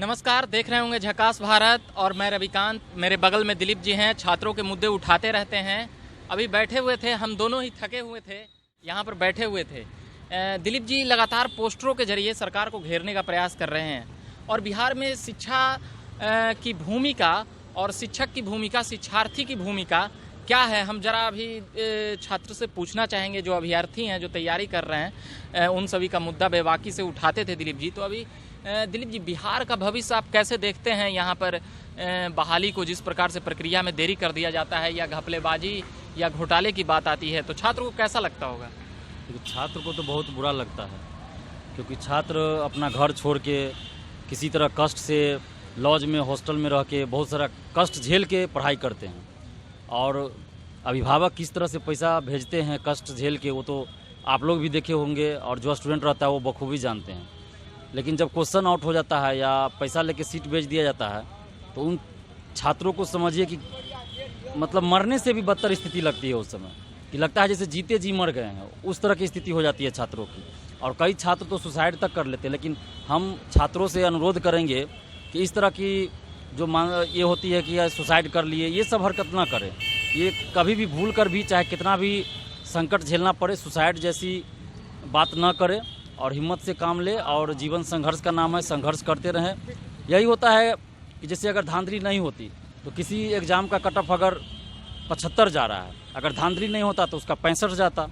नमस्कार, देख रहे होंगे झकास भारत और मैं रविकांत। मेरे बगल में दिलीप जी हैं, छात्रों के मुद्दे उठाते रहते हैं। अभी बैठे हुए थे, हम दोनों ही थके हुए थे, यहाँ पर बैठे हुए थे। दिलीप जी लगातार पोस्टरों के जरिए सरकार को घेरने का प्रयास कर रहे हैं और बिहार में शिक्षा की भूमिका और शिक्षक की भूमिका, शिक्षार्थी की भूमिका क्या है, हम जरा अभी छात्र से पूछना चाहेंगे। जो अभ्यर्थी हैं, जो तैयारी कर रहे हैं, उन सभी का मुद्दा बेबाकी से उठाते थे दिलीप जी। तो अभी दिलीप जी, बिहार का भविष्य आप कैसे देखते हैं? यहाँ पर बहाली को जिस प्रकार से प्रक्रिया में देरी कर दिया जाता है या घपलेबाजी या घोटाले की बात आती है, तो छात्र को कैसा लगता होगा? छात्र को तो बहुत बुरा लगता है, क्योंकि छात्र अपना घर छोड़ के किसी तरह कष्ट से लॉज में, हॉस्टल में रह के बहुत सारा कष्ट झेल के पढ़ाई करते हैं। और अभिभावक किस तरह से पैसा भेजते हैं कष्ट झेल के, वो तो आप लोग भी देखे होंगे और जो स्टूडेंट रहता है वो बखूबी जानते हैं। लेकिन जब क्वेश्चन आउट हो जाता है या पैसा लेके सीट बेच दिया जाता है, तो उन छात्रों को समझिए कि मतलब मरने से भी बदतर स्थिति लगती है उस समय, कि लगता है जैसे जीते जी मर गए हैं। उस तरह की स्थिति हो जाती है छात्रों की, और कई छात्र तो सुसाइड तक कर लेते हैं। लेकिन हम छात्रों से अनुरोध करेंगे कि इस तरह की जो ये होती है कि सुसाइड कर लिए, ये सब हरकत ना करें। ये कभी भी भूल कर भी, चाहे कितना भी संकट झेलना पड़े, सुसाइड जैसी बात ना करें और हिम्मत से काम ले। और जीवन संघर्ष का नाम है, संघर्ष करते रहें। यही होता है कि जैसे अगर धांधली नहीं होती तो किसी एग्ज़ाम का कट ऑफ अगर 75 जा रहा है, अगर धांधली नहीं होता तो उसका 65 जाता।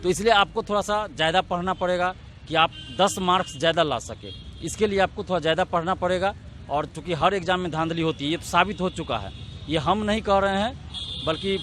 तो इसलिए आपको थोड़ा सा ज़्यादा पढ़ना पड़ेगा कि आप 10 मार्क्स ज़्यादा ला सके। इसके लिए आपको थोड़ा ज़्यादा पढ़ना पड़ेगा। और चूँकि हर एग्ज़ाम में धांधली होती है, ये तो साबित हो चुका है। ये हम नहीं कह रहे हैं, बल्कि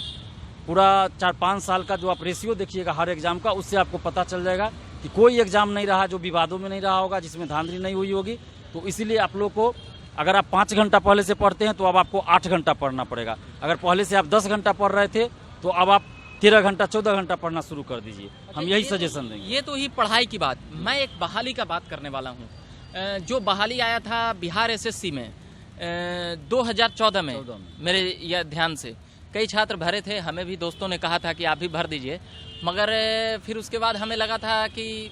पूरा 4-5 साल का जो आप रेशियो देखिएगा हर एग्ज़ाम का, उससे आपको पता चल जाएगा कि कोई एग्ज़ाम नहीं रहा जो विवादों में नहीं रहा होगा, जिसमें धांधली नहीं हुई होगी। तो इसीलिए आप लोग को, अगर आप 5 घंटा पहले से पढ़ते हैं तो अब आपको 8 घंटा पढ़ना पड़ेगा। अगर पहले से आप 10 घंटा पढ़ रहे थे तो अब आप 13 घंटा 14 घंटा पढ़ना शुरू कर दीजिए। हम यही सजेशन देंगे। ये तो ही पढ़ाई की बात। मैं एक बहाली का बात करने वाला हूँ। जो बहाली आया था बिहार एसएससी में 2014 में, मेरे यह ध्यान से कई छात्र भरे थे। हमें भी दोस्तों ने कहा था कि आप भी भर दीजिए, मगर फिर उसके बाद हमें लगा था कि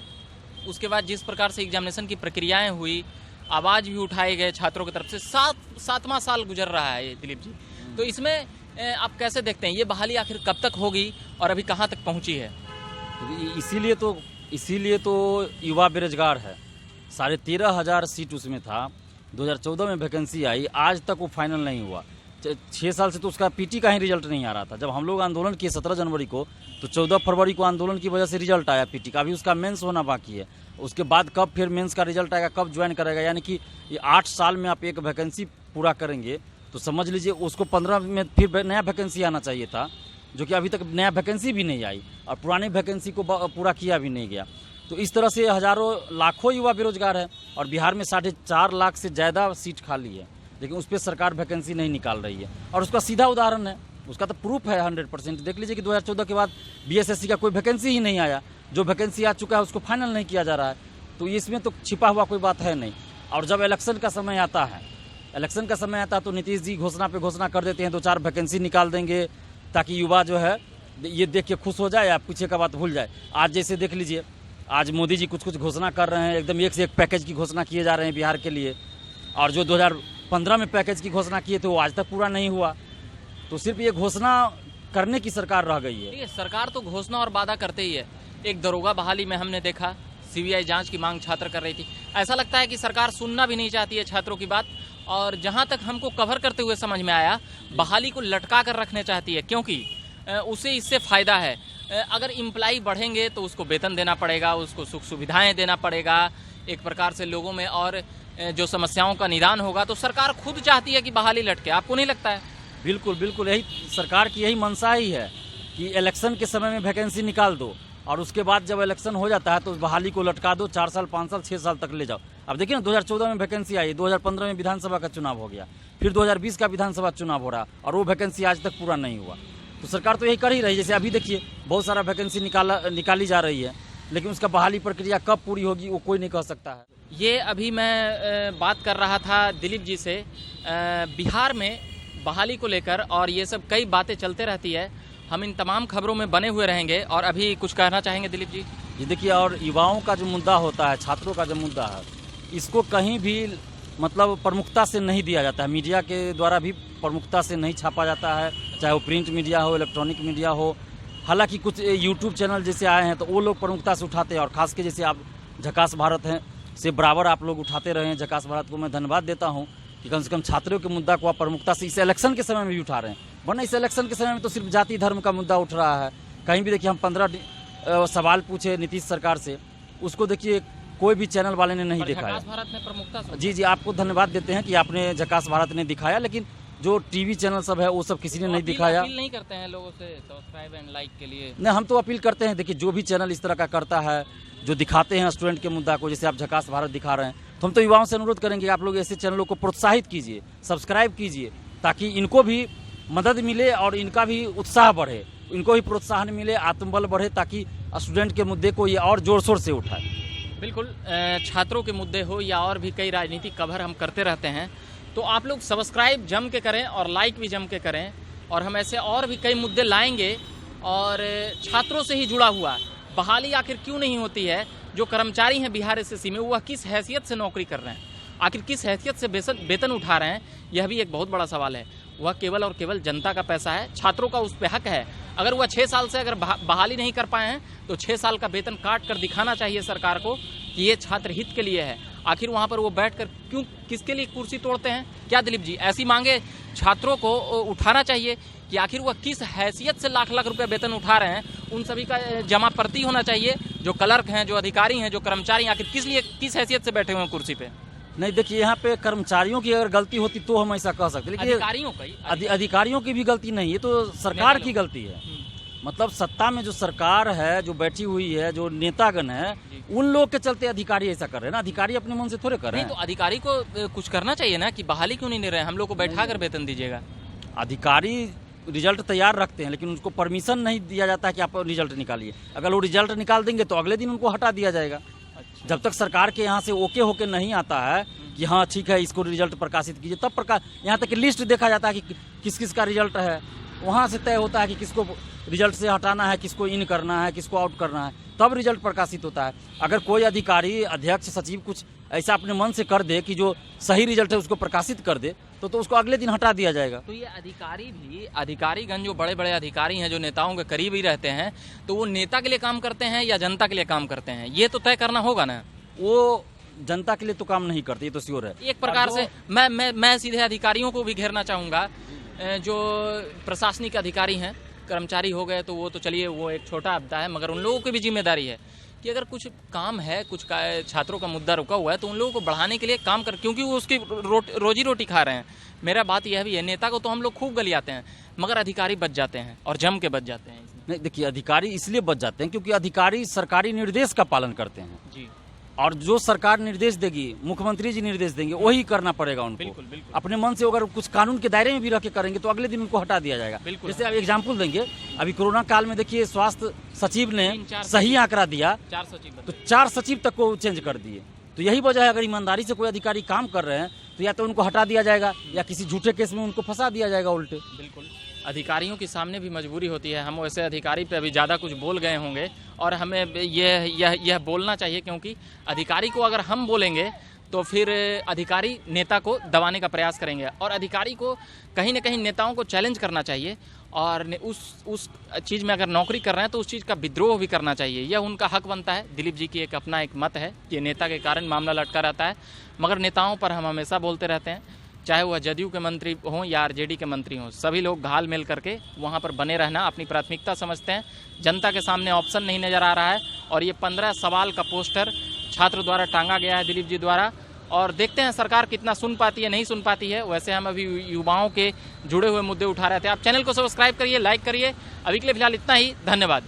उसके बाद जिस प्रकार से एग्जामिनेशन की प्रक्रियाएं हुई, आवाज़ भी उठाए गए छात्रों की तरफ से, 7वां साल गुजर रहा है दिलीप जी। तो इसमें आप कैसे देखते हैं ये बहाली आखिर कब तक होगी और अभी कहाँ तक पहुँची है? इसीलिए तो युवा बेरोजगार है। 13,500 सीट उसमें था। 2014 में वैकेंसी आई, आज तक वो फाइनल नहीं हुआ। 6 साल से तो उसका पीटी का ही रिजल्ट नहीं आ रहा था। जब हम लोग आंदोलन किए 17 जनवरी को, तो 14 फरवरी को आंदोलन की वजह से रिजल्ट आया पीटी का। अभी उसका मेंस होना बाकी है। उसके बाद कब फिर मेंस का रिजल्ट आएगा, कब ज्वाइन करेगा? यानी कि ये 8 साल में आप एक वैकेंसी पूरा करेंगे तो समझ लीजिए उसको 15 में फिर नया वैकेंसी आना चाहिए था, जो कि अभी तक नया वैकेंसी भी नहीं आई और पुरानी वैकेंसी को पूरा किया भी नहीं गया। तो इस तरह से हज़ारों लाखों युवा बेरोजगार है और बिहार में 4.5 लाख से ज़्यादा सीट खाली है, लेकिन उस पर सरकार वैकेंसी नहीं निकाल रही है। और उसका सीधा उदाहरण है, उसका तो प्रूफ है 100%। देख लीजिए कि 2014 के बाद बीएसएससी का कोई वैकेंसी ही नहीं आया। जो वैकेंसी आ चुका है उसको फाइनल नहीं किया जा रहा है। तो इसमें तो छिपा हुआ कोई बात है नहीं। और जब इलेक्शन का समय आता है तो नीतीश जी घोषणा पे घोषणा कर देते हैं, 2-4 वैकेंसी निकाल देंगे ताकि युवा जो है ये देख के खुश हो जाए या पीछे का बात भूल जाए। आज जैसे देख लीजिए, आज मोदी जी कुछ घोषणा कर रहे हैं, एकदम एक से एक पैकेज की घोषणा किए जा रहे हैं बिहार के लिए। और जो 2015 में पैकेज की घोषणा किए थे वो आज तक पूरा नहीं हुआ। तो सिर्फ ये घोषणा करने की सरकार रह गई है। सरकार तो घोषणा और वादा करते ही है। एक दरोगा बहाली में हमने देखा, सीबीआई जांच की मांग छात्र कर रही थी। ऐसा लगता है कि सरकार सुनना भी नहीं चाहती है छात्रों की बात। और जहां तक हमको कवर करते हुए समझ में आया, बहाली को लटका कर रखने चाहती है, क्योंकि उसे इससे फ़ायदा है। अगर इम्प्लाई बढ़ेंगे तो उसको वेतन देना पड़ेगा, उसको सुख सुविधाएं देना पड़ेगा, एक प्रकार से लोगों में और जो समस्याओं का निदान होगा। तो सरकार खुद चाहती है कि बहाली लटके। आपको नहीं लगता है? बिल्कुल यही सरकार की यही मंशा ही है कि इलेक्शन के समय में वैकेंसी निकाल दो और उसके बाद जब इलेक्शन हो जाता है तो उस बहाली को लटका दो, 4 साल, 5 साल, 6 साल तक ले जाओ। अब देखिए ना, 2014 में वैकेंसी आई, 2015 में विधानसभा का चुनाव हो गया, फिर 2020 का विधानसभा चुनाव हो रहा और वो वैकेंसी आज तक पूरा नहीं हुआ। तो सरकार तो यही कर ही रही है। जैसे अभी देखिए बहुत सारा वैकेंसी निकाली जा रही है, लेकिन उसका बहाली प्रक्रिया कब पूरी होगी वो कोई नहीं कह सकता है। ये अभी मैं बात कर रहा था दिलीप जी से बिहार में बहाली को लेकर, और ये सब कई बातें चलते रहती है। हम इन तमाम खबरों में बने हुए रहेंगे। और अभी कुछ कहना चाहेंगे दिलीप जी? ये देखिए, और युवाओं का जो मुद्दा होता है, छात्रों का जो मुद्दा है, इसको कहीं भी मतलब प्रमुखता से नहीं दिया जाता है। मीडिया के द्वारा भी प्रमुखता से नहीं छापा जाता है, चाहे वो प्रिंट मीडिया हो, इलेक्ट्रॉनिक मीडिया हो। हालांकि कुछ यूट्यूब चैनल जैसे आए हैं तो वो लोग प्रमुखता से उठाते हैं, और खास के जैसे आप झकास भारत हैं से बराबर आप लोग उठाते रहे हैं। झकास भारत को मैं धन्यवाद देता हूँ कि कम से कम छात्रों के मुद्दा को आप प्रमुखता से इस इलेक्शन के समय में भी उठा रहे हैं, वरना इस इलेक्शन के समय में तो सिर्फ जाति धर्म का मुद्दा उठ रहा है। कहीं भी देखिए, हम 15 सवाल पूछे नीतीश सरकार से, उसको देखिए कोई भी चैनल वाले ने नहीं दिखाया। झकास भारत ने प्रमुखता से जी, आपको धन्यवाद देते हैं कि आपने झकास भारत ने दिखाया, लेकिन जो टीवी चैनल सब है वो सब किसी ने नहीं दिखाया। अपील नहीं करते हैं लोगों से सब्सक्राइब एंड लाइक के लिए? नहीं, हम तो अपील करते हैं, देखिए जो भी चैनल इस तरह का करता है, जो दिखाते हैं स्टूडेंट के मुद्दा को, जैसे आप झकास भारत दिखा रहे हैं, तो हम तो युवाओं से अनुरोध करेंगे कि आप लोग ऐसे चैनलों को प्रोत्साहित कीजिए, सब्सक्राइब कीजिए, ताकि इनको भी मदद मिले और इनका भी उत्साह बढ़े, इनको भी प्रोत्साहन मिले, आत्मबल बढ़े, ताकि स्टूडेंट के मुद्दे को ये और जोर शोर से उठाए। बिल्कुल, छात्रों के मुद्दे हो या और भी कई राजनीतिक कवर हम करते रहते हैं, तो आप लोग सब्सक्राइब जम के करें और लाइक भी जम के करें, और हम ऐसे और भी कई मुद्दे लाएंगे। और छात्रों से ही जुड़ा हुआ बहाली आखिर क्यों नहीं होती है? जो कर्मचारी हैं बिहार एसएससी में, वह किस हैसियत से नौकरी कर रहे हैं, आखिर किस हैसियत से वेतन उठा रहे हैं, यह भी एक बहुत बड़ा सवाल है। वह केवल और केवल जनता का पैसा है, छात्रों का उस पर हक है। अगर वह 6 साल से अगर बहाली नहीं कर पाए हैं तो 6 साल का वेतन काट कर दिखाना चाहिए सरकार को कि ये छात्र हित के लिए है। आखिर वहाँ पर वो बैठकर क्यों, किसके लिए कुर्सी तोड़ते हैं? क्या दिलीप जी, ऐसी मांगे छात्रों को उठाना चाहिए कि आखिर वह किस हैसियत से लाख लाख रुपए वेतन उठा रहे हैं, उन सभी का जमा पर्ची होना चाहिए। जो क्लर्क हैं, जो अधिकारी हैं, जो कर्मचारी, आखिर किस हैसियत से बैठे हुए हैं कुर्सी पे? नहीं, देखिए यहाँ पे कर्मचारियों की अगर गलती होती तो हम ऐसा कह सकते, लेकिन अधिकारियों की भी गलती नहीं है, तो सरकार की गलती है। मतलब सत्ता में जो सरकार है, जो बैठी हुई है, जो नेतागण है, उन लोग के चलते अधिकारी ऐसा कर रहे हैं ना। अधिकारी अपने मन से थोड़े कर रहे हैं। तो अधिकारी को कुछ करना चाहिए ना, कि बहाली क्यों नहीं ले रहे हैं, हम लोग को बैठा कर वेतन दीजिएगा। अधिकारी रिजल्ट तैयार रखते हैं, लेकिन उनको परमिशन नहीं दिया जाता है कि आप रिजल्ट निकालिए। अगर वो रिजल्ट निकाल देंगे तो अगले दिन उनको हटा दिया जाएगा। जब तक सरकार के यहाँ से ओके होके नहीं आता है कि हाँ ठीक है, इसको रिजल्ट प्रकाशित कीजिए, तब यहाँ तक लिस्ट देखा जाता है कि किस किस का रिजल्ट है, वहाँ से तय होता है कि किसको रिजल्ट से हटाना है, किसको इन करना है, किसको आउट करना है, तब रिजल्ट प्रकाशित होता है। अगर कोई अधिकारी, अध्यक्ष, सचिव कुछ ऐसा अपने मन से कर दे कि जो सही रिजल्ट है उसको प्रकाशित कर दे, तो उसको अगले दिन हटा दिया जाएगा। तो ये अधिकारीगण जो बड़े बड़े अधिकारी हैं, जो नेताओं के करीब ही रहते हैं, तो वो नेता के लिए काम करते हैं या जनता के लिए काम करते हैं, ये तो तय करना होगा ना। वो जनता के लिए तो काम नहीं करते, ये तो श्योर है। एक प्रकार से मैं सीधे अधिकारियों को भी घेरना चाहूँगा। जो प्रशासनिक अधिकारी हैं, कर्मचारी हो गए तो वो तो चलिए वो एक छोटा आपदा है, मगर उन लोगों की भी जिम्मेदारी है कि अगर कुछ काम है, कुछ छात्रों का मुद्दा रुका हुआ है, तो उन लोगों को बढ़ाने के लिए काम कर, क्योंकि वो उसकी रोजी रोटी खा रहे हैं। मेरा बात यह भी है, नेता को तो हम लोग खूब गलियाते हैं, मगर अधिकारी बच जाते हैं और जम के बच जाते हैं। नहीं, देखिए अधिकारी इसलिए बच जाते हैं क्योंकि अधिकारी सरकारी निर्देश का पालन करते हैं जी, और जो सरकार निर्देश देगी, मुख्यमंत्री जी निर्देश देंगे, वही करना पड़ेगा उनको। बिल्कुल बिल्कुल। अपने मन से अगर कुछ कानून के दायरे में भी रह के करेंगे तो अगले दिन उनको हटा दिया जाएगा। जैसे अब एग्जाम्पल देंगे, अभी कोरोना काल में देखिए स्वास्थ्य सचिव ने सही आंकड़ा दिया, 4 सचिव, तो 4 सचिव तक को चेंज कर दिए। तो यही वजह है, अगर ईमानदारी से कोई अधिकारी काम कर रहे हैं तो या तो उनको हटा दिया जाएगा या किसी झूठे केस में उनको फंसा दिया जाएगा उल्टे। बिल्कुल, अधिकारियों के सामने भी मजबूरी होती है। हम वैसे अधिकारी पे अभी ज़्यादा कुछ बोल गए होंगे और हमें यह बोलना चाहिए, क्योंकि अधिकारी को अगर हम बोलेंगे तो फिर अधिकारी नेता को दबाने का प्रयास करेंगे, और अधिकारी को कहीं ना कहीं नेताओं को चैलेंज करना चाहिए, और उस चीज़ में अगर नौकरी कर रहे हैं तो उस चीज़ का विद्रोह भी करना चाहिए। यह उनका हक बनता है। दिलीप जी की एक अपना एक मत है कि नेता के कारण मामला लटका रहता है, मगर नेताओं पर हम हमेशा बोलते रहते हैं, चाहे वह जदयू के मंत्री हों या आरजेडी के मंत्री हों, सभी लोग घाल मिल करके वहाँ पर बने रहना अपनी प्राथमिकता समझते हैं। जनता के सामने ऑप्शन नहीं नज़र आ रहा है, और ये 15 सवाल का पोस्टर छात्र द्वारा टांगा गया है दिलीप जी द्वारा, और देखते हैं सरकार कितना सुन पाती है, नहीं सुन पाती है। वैसे हम अभी युवाओं के जुड़े हुए मुद्दे उठा रहे थे। आप चैनल को सब्सक्राइब करिए, लाइक करिए। अभी के लिए फिलहाल इतना ही, धन्यवाद।